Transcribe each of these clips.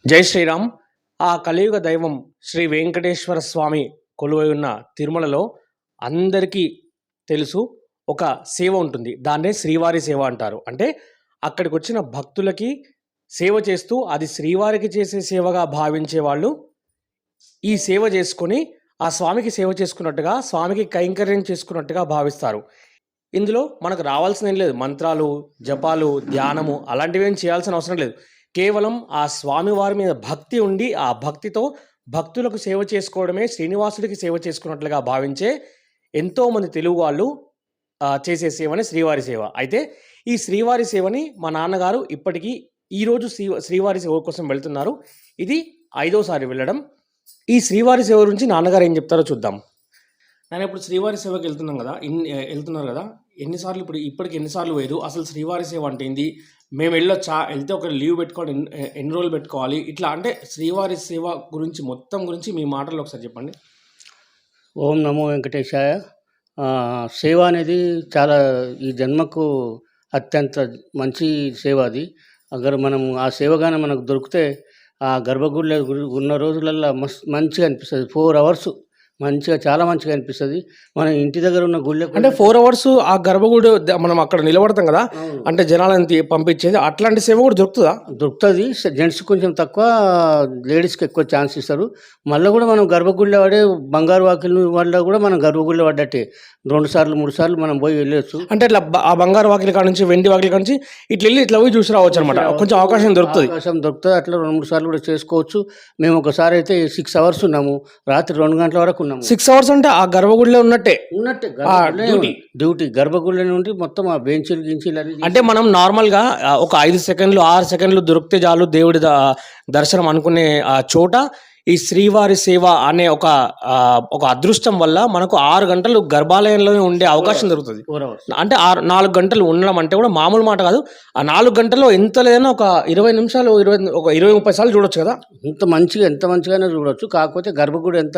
జై శ్రీరామ్. ఆ కలియుగ దైవం శ్రీ వెంకటేశ్వర స్వామి కొలువై ఉన్న తిరుమలలో అందరికీ తెలుసు, ఒక సేవ ఉంటుంది. దాన్నే శ్రీవారి సేవ అంటారు. అంటే అక్కడికి వచ్చిన భక్తులకి సేవ చేస్తూ అది శ్రీవారికి చేసే సేవగా భావించే వాళ్ళు ఈ సేవ చేసుకొని ఆ స్వామికి సేవ చేసుకున్నట్టుగా, స్వామికి కైంకర్యం చేసుకున్నట్టుగా భావిస్తారు. ఇందులో మనకు రావాల్సిన ఏం లేదు, మంత్రాలు, జపాలు, ధ్యానము అలాంటివి ఏం చేయాల్సిన అవసరం లేదు. కేవలం ఆ స్వామివారి మీద భక్తి ఉండి ఆ భక్తితో భక్తులకు సేవ చేసుకోవడమే శ్రీనివాసుడికి సేవ చేసుకున్నట్లుగా భావించే ఎంతోమంది తెలుగు వాళ్ళు చేసే సేవని శ్రీవారి సేవ. అయితే ఈ శ్రీవారి సేవని మా నాన్నగారు ఇప్పటికీ ఈరోజు శ్రీవారి సేవ కోసం వెళ్తున్నారు. ఇది 5వ సారి వెళ్ళడం. ఈ శ్రీవారి సేవ గురించి నాన్నగారు ఏం చెప్తారో చూద్దాం. నేను ఇప్పుడు శ్రీవారి సేవకి వెళ్తున్నాం కదా, వెళ్తున్నారు కదా, ఎన్నిసార్లు ఇప్పటికి ఎన్నిసార్లు వేరు, అసలు శ్రీవారి సేవ అంటే ఏంది, మేము వెళ్ళొచ్చా, వెళ్తే ఒక లీవ్ పెట్టుకోవాలి, ఎన్ని రోజులు పెట్టుకోవాలి, ఇట్లా అంటే శ్రీవారి సేవ గురించి మొత్తం గురించి మీ మాటల్లో ఒకసారి చెప్పండి. ఓం నమో వెంకటేశాయ. సేవ అనేది చాలా ఈ జన్మకు అత్యంత మంచి సేవ. అది అగర్ మనం ఆ సేవగానే మనకు దొరికితే ఆ గర్భగుడిలో ఉన్న రోజులల్లో మంచిగా అనిపిస్తుంది. 4 hours మంచిగా, చాలా మంచిగా అనిపిస్తుంది. మన ఇంటి దగ్గర ఉన్న గుళ్ళ అంటే 4 hours ఆ గర్భగుడి మనం అక్కడ నిలబడతాం కదా, అంటే జనాలని పంపించేది, అట్లాంటి సేవ కూడా దొరుకుతుందా? దొరుకుతుంది. జెంట్స్ కొంచెం తక్కువ, లేడీస్కి ఎక్కువ ఛాన్స్ ఇస్తారు. మళ్ళీ కూడా మనం గర్భగుడిలో పడే బంగారు వాకిలి వల్ల కూడా మనం గర్భగుడిలో పడ్డట్టే 2 సార్లు 3 సార్లు మనం పోయి వెళ్ళొచ్చు. అంటే ఇట్లా ఆ బంగారు వాకిలి కాడ నుంచి, వెండి వాకిలి కాడ నుంచి ఇట్లా వెళ్ళి ఇట్లా పోయి చూసి రావచ్చు అనమాట. కొంచెం అవకాశం దొరుకుతుంది. అట్లా 2-3 సార్లు కూడా చేసుకోవచ్చు. మేము ఒకసారి అయితే 6 hours ఉన్నాము, రాత్రి 2 గంటల వరకు ఉన్నాము. 6 hours అంటే ఆ గర్భగుడిలో ఉన్నట్టే డ్యూటీ గర్భగుడిలో నుండి మొత్తం ఆ బెంచీలు గించీలు. అంటే మనం నార్మల్గా ఒక 5 సెకండ్లు 6 సెకండ్లు దొరికితే చాలు దేవుడి దర్శనం అనుకునే ఆ చోట ఈ శ్రీవారి సేవ అనే ఒక అదృష్టం వల్ల మనకు 6 గంటలు గర్భాలయంలోనే ఉండే అవకాశం దొరుకుతుంది. అంటే 4 గంటలు ఉండడం అంటే కూడా మామూలు మాట కాదు. ఆ 4 గంటల్లో ఎంత లేదన్నా ఒక 20 నిమిషాలు, ఒక 20-30 సార్లు చూడొచ్చు కదా. ఎంత మంచిగానే చూడొచ్చు. కాకపోతే గర్భగుడి ఎంత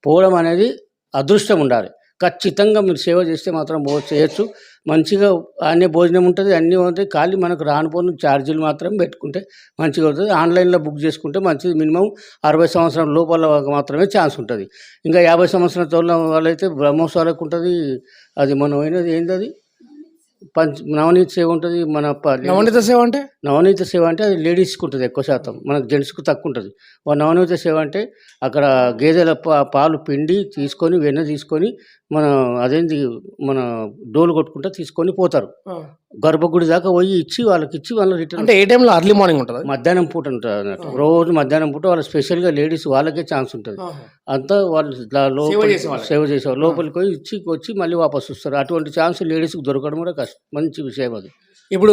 పోవడం అనేది అదృష్టం ఉండాలి. ఖచ్చితంగా మీరు సేవ చేస్తే మాత్రం చేయొచ్చు. మంచిగా అన్నీ భోజనం ఉంటుంది, అన్నీ ఉంటాయి. ఖాళీ మనకు రానిపోయిన ఛార్జీలు మాత్రం పెట్టుకుంటే మంచిగా అవుతుంది. ఆన్లైన్లో బుక్ చేసుకుంటే మంచిది. మినిమం 60 సంవత్సరాల లోపల మాత్రమే ఛాన్స్ ఉంటుంది. ఇంకా 50 సంవత్సరాల వాళ్ళైతే బ్రహ్మోత్సవాలకు ఉంటుంది. అది మనం అయినది ఏంది, అది నవనీత సేవ ఉంటుంది. నవనీత సేవ అంటే అది లేడీస్కి ఉంటుంది ఎక్కువ శాతం, మనకు జెంట్స్కి తక్కువ ఉంటుంది. నవనీత సేవ అంటే అక్కడ గేదెల పాలు పిండి తీసుకొని, వెన్న తీసుకొని, మన డోలు కొట్టుకుంటా తీసుకొని పోతారు. గర్భగుడి దాకా పోయి వాళ్ళకి ఇచ్చి వాళ్ళు రిటర్న్. అంటే ఏ టైంలో? అర్లీ మార్నింగ్ ఉంటుంది, మధ్యాహ్నం పూట ఉంటుంది అన్నట్టు. రోజు మధ్యాహ్నం పూట వాళ్ళు స్పెషల్గా లేడీస్ వాళ్ళకే ఛాన్స్ ఉంటుంది. అంతా వాళ్ళు సేవ చేసేవాళ్ళు లోపలికి పోయి వచ్చి మళ్ళీ వాపసు వస్తారు. అటువంటి ఛాన్స్ లేడీస్కి దొరకడం కూడా కష్టం. మంచి విషయం అది. ఇప్పుడు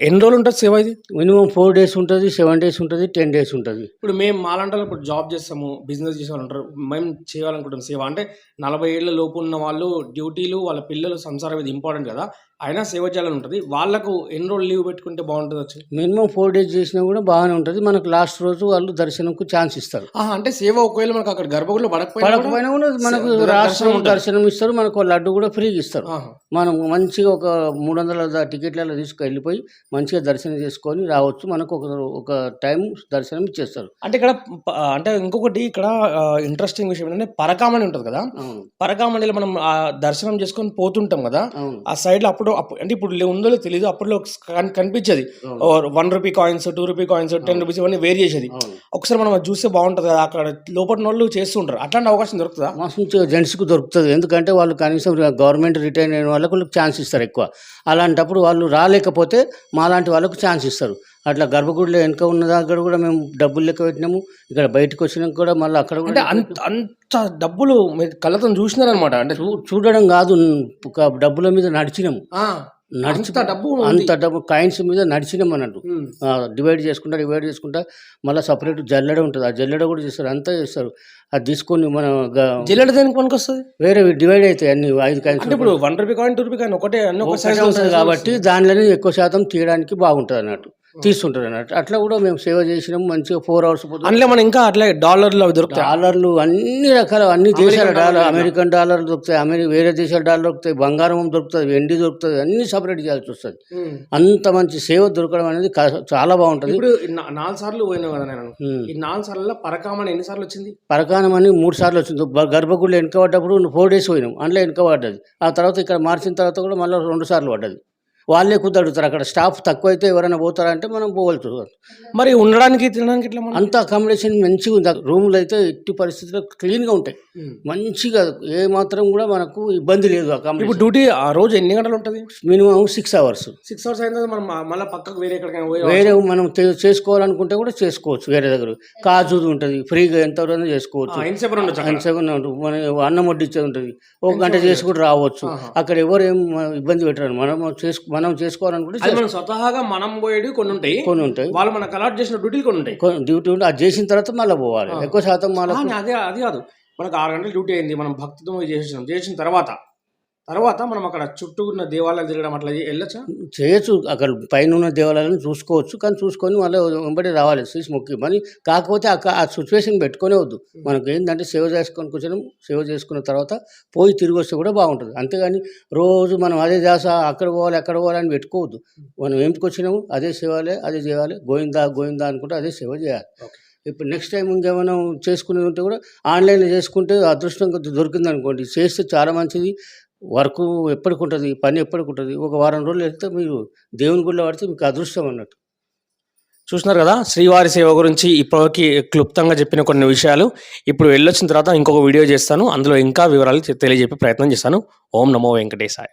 ఎన్ని రోజులు ఉంటుంది సేవ? ఇది మినిమం 4 days ఉంటుంది, 7 days ఉంటుంది, 10 days ఉంటుంది. ఇప్పుడు మేము మాలంటే ఇప్పుడు జాబ్ చేస్తాము, బిజినెస్ చేసేవాళ్ళంటారు, మేము చేయాలనుకుంటాం సేవ. అంటే 40 ఏళ్ల లోపు ఉన్న వాళ్ళు డ్యూటీలు, వాళ్ళ పిల్లలు, సంసారం ఇది ఇంపార్టెంట్ కదా, అయినా సేవ చేయాలని ఉంటుంది. వాళ్ళకు ఎన్ని రోజులు లీవ్ పెట్టుకుంటే బాగుంటుంది? వచ్చి మినిమం 4 days చేసినా కూడా బాగానే ఉంటుంది. మనకు లాస్ట్ రోజు వాళ్ళు దర్శనంకు ఛాన్స్ ఇస్తారు. అంటే సేవ ఒకవేళ మనకు అక్కడ గర్భగుడిలో పడకపోయినా కూడా మనకు దర్శనం ఇస్తారు. మనకు లడ్డు కూడా ఫ్రీగా ఇస్తారు. మనం మంచిగా ఒక 300 టికెట్లలో తీసుకెళ్ళిపోయి మంచిగా దర్శనం చేసుకొని రావచ్చు. మనకు ఒక టైం దర్శనం ఇచ్చేస్తారు. అంటే ఇక్కడ అంటే ఇంకొకటి ఇక్కడ ఇంట్రెస్టింగ్ విషయం ఏంటంటే పరకామణి ఉంటుంది కదా, పరకామణిలో మనం దర్శనం చేసుకొని పోతుంటాం కదా, ఆ సైడ్ లో అప్పుడు అంటే ఇప్పుడు ఉందో తెలియదు, అప్పట్లో కనిపించేది 1 rupee coins, 2 rupee coins, 10 rupees ఇవన్నీ వేరు చేసేది. ఒకసారి మనం అది చూస్తే బాగుంటుంది కదా, అక్కడ లోపల వాళ్ళు చేస్తుంటారు. అట్లాంటి అవకాశం దొరుకుతుందా? మంచిగా జెంట్స్కి దొరుకుతుంది. ఎందుకంటే వాళ్ళు కనీసం గవర్నమెంట్ రిటైర్ అయిన వాళ్ళకు ఛాన్స్ ఇస్తారు ఎక్కువ. అలాంటప్పుడు వాళ్ళు రాలేకపోతే మాలాంటి వాళ్ళకు ఛాన్స్ ఇస్తారు. అట్లా గర్భగుడిలో వెనుక ఉన్న దగ్గర కూడా మేము డబ్బులు లెక్క పెట్టినాము. ఇక్కడ బయటకు వచ్చినాక కూడా మళ్ళీ అక్కడ కూడా అంత డబ్బులు కళ్ళతో చూసినారనమాట. అంటే చూడడం కాదు, డబ్బుల మీద నడిచినాము. అంత డబ్బు కాయిన్స్ మీద నడిచినాం అన్నట్టు. డివైడ్ చేసుకుంటా మళ్ళీ సపరేట్ జల్లెడ ఉంటుంది. ఆ జల్లెడ కూడా చేస్తారు, అంతా చేస్తారు. అది తీసుకొని మన జల్లెడ దేనికి పనికి వస్తుంది? వేరే డివైడ్ అవుతాయి అన్ని 5 కాయిన్స్. ఇప్పుడు 1 రూపీ కాయిన్, 2 రూపీ కాయిన్ ఒకటే అన్ని ఒక సైజ్ ఉంటుంది కాబట్టి దానిలోనే ఎక్కువ శాతం తీయడానికి బాగుంటుంది అన్నట్టు. తీస్తుంటారు అన్నట్టు. అట్లా కూడా మేము సేవ చేసినాము. మంచిగా 4 అవర్స్ అందులో మనం ఇంకా అట్లా డాలర్లు అవి దొరుకుతాయి. డాలర్లు అన్ని రకాల అన్ని దేశాల అమెరికన్ డాలర్, డాలర్లు అమెరికన్ డాలర్లు దొరుకుతాయి, వేరే దేశాల డాలర్ దొరుకుతాయి, బంగారం దొరుకుతుంది, వెండి దొరుకుతుంది, అన్ని సపరేట్ చేయాల్సి వస్తుంది. అంత మంచి సేవ దొరకడం అనేది చాలా బాగుంటుంది. ఇప్పుడు 4 సార్లు పోయినావు కదా నేను. ఈ 4 సార్లలో పరకామణి ఎన్నిసార్లు వచ్చింది? పరకానం అని 3 సార్లు వచ్చింది. గర్భగుడిలో వెనక పడ్డప్పుడు 4 డేస్ పోయినాం, అందులో వెనక పడ్డది. ఆ తర్వాత ఇక్కడ మార్చిన తర్వాత కూడా మళ్ళీ 2 సార్లు పడ్డది. వాళ్ళే కొద్ది అడుగుతారు, అక్కడ స్టాఫ్ తక్కువైతే ఎవరైనా పోతారంటే మనం పోవచ్చు. మరి ఉండడానికి తినడానికి ఇట్లా అంత అకామిడేషన్ మంచిగా ఉంది. రూములు అయితే ఎట్టి పరిస్థితుల్లో క్లీన్గా ఉంటాయి, మంచిగా ఏ మాత్రం కూడా మనకు ఇబ్బంది లేదు. ఇప్పుడు అకామిడేషన్ డ్యూటీ ఆ రోజు ఎన్ని గంటలు ఉంటుంది? Minimum 6 hours. 6 అవర్స్ అయిన తర్వాత మనం మళ్ళీ పక్కకు వేరే ఎక్కడికైనా పోయి వేరే మనం చేసుకోవాలనుకుంటే కూడా చేసుకోవచ్చు. వేరే దగ్గర కాజు ఉంటుంది, ఫ్రీగా ఎంతవరకు చేసుకోవచ్చు. ఎంతసేపు ఉండొచ్చు అక్కడ? ఎంతసేపు ఉంటుంది, మన అన్నం వడ్డించేది ఉంటుంది, 1 గంట చేసి కూడా రావచ్చు. అక్కడ ఎవరు ఏం ఇబ్బంది పెట్టారు. మనం చేసుకోవాలనుకుంటే అది మనం స్వతహాగా మనం పోయేది కొన్ని ఉంటాయి, వాళ్ళు మనకు అలాట్ చేసిన డ్యూటీలు కొన్ని ఉంటాయి. డ్యూటీ ఉంటే అది చేసిన తర్వాత మళ్ళీ పోవాలి. ఎక్కువ శాతం మళ్ళీ అది కాదు, మనకు 6 గంటల డ్యూటీ అయింది, మనం భక్తితో చేసిన తర్వాత మనం అక్కడ చుట్టూ ఉన్న దేవాలయాలు తిరగడం అట్లా వెళ్ళొచ్చా? చేయొచ్చు. అక్కడ పైన ఉన్న దేవాలయాలను చూసుకోవచ్చు, కానీ చూసుకొని మళ్ళీ వెంబడి రావాలి శ్రీస్ ముఖ్యం అని. కాకపోతే ఆ సిచ్యువేషన్ పెట్టుకునే వద్దు. మనకు ఏంటంటే సేవ చేసుకొని కూర్చొని సేవ చేసుకున్న తర్వాత పోయి తిరిగి వస్తే కూడా బాగుంటుంది. అంతేగాని రోజు మనం అదే చేస అక్కడ పోవాలి అని పెట్టుకోవద్దు. మనం ఏంటికి వచ్చినాము అదే సేవలే, అదే చేయాలి, గోయిందా అనుకుంటే అదే సేవ చేయాలి. ఇప్పుడు నెక్స్ట్ టైం ఇంకేమైనా చేసుకునేది ఉంటే కూడా ఆన్లైన్లో చేసుకుంటే అదృష్టం కొద్దిగా దొరికింది అనుకోండి, చేస్తే చాలా మంచిది. వర్క్ ఎప్పటికి ఉంటుంది, పని ఎప్పటికి ఉంటుంది. ఒక వారం రోజులు వెళ్తే మీరు దేవుని గుడిలో పడితే మీకు అదృష్టం అన్నట్టు. చూస్తున్నారు కదా శ్రీవారి సేవ గురించి ఇప్పటికి క్లుప్తంగా చెప్పిన కొన్ని విషయాలు. ఇప్పుడు వెళ్ళొచ్చిన తర్వాత ఇంకొక వీడియో చేస్తాను, అందులో ఇంకా వివరాలు తెలియజెప్పే ప్రయత్నం చేస్తాను. ఓం నమో వెంకటేశాయ.